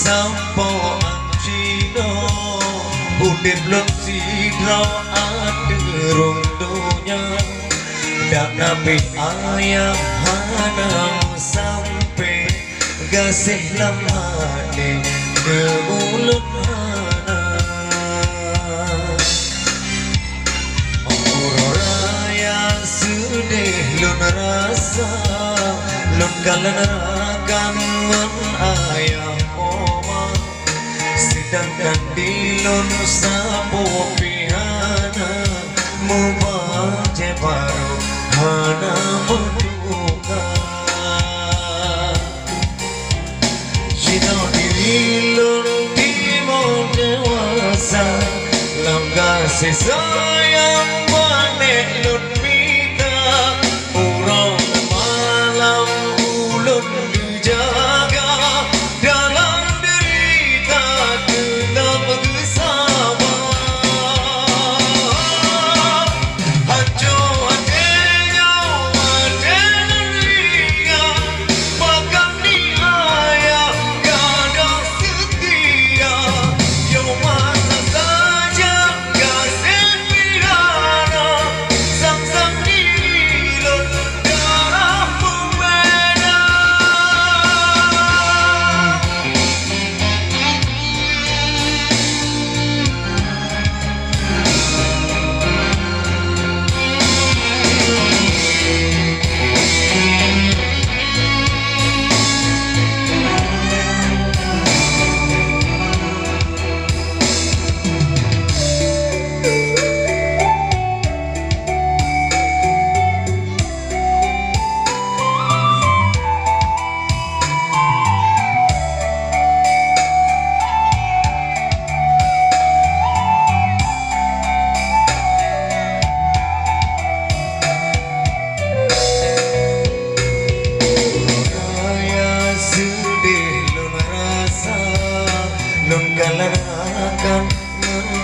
sampo anjino udip lun sidra aderung dunya dak nabi ayam hanam sampai gasih lamane keulun hana raya sedih lun rasa lun kalan rakan ayam oma sedangkan di lun sapo pihana mubaje baru hana menduka Jino diri lun timon dewasa langga sayang manek lun mita urang malam ulun dijaga dalam derita tetap bersabar hancur hatinya wadah ria bahkan di ayah gada setia yang masa saja kasih pidana sang-sang diri lun darah pembeda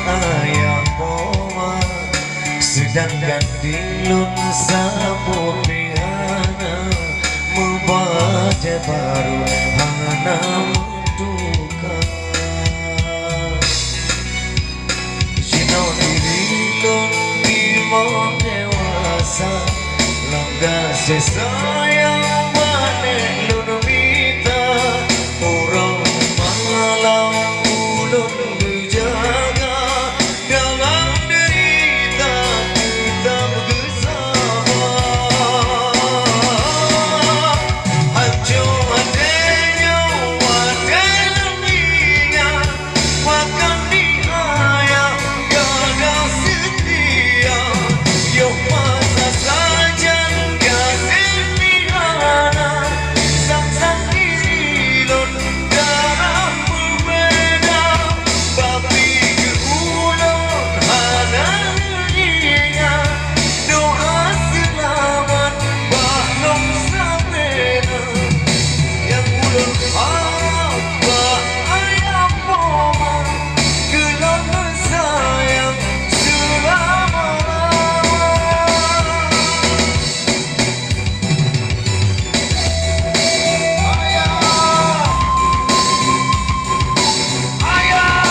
ayam poma sedangkan di lun sapu pihana mubaja baru hana menduka Jino diri lun timon dewasa langga sayang manek lun mita urang malam ulun dijaga dalam derita tetap bersabar hancur hatinya wadah dunia bahkan di ayah gada setia yang masa saja kasih pidana sang-sang diri lun darah berbeda tapi keulun hana dirinya doa selamat bahlong samena yang ulun apa ayam poma kelon sayang selama-lama ayah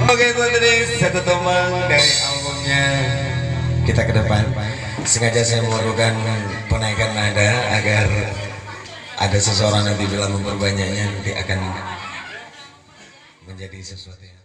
Oke, itu tadi satu tumbang dari albumnya Kita ke Depan. Sengaja saya memerlukan penaikan nada agar ada seseorang nanti bila memperbanyaknya nanti akan menjadi sesuatu yang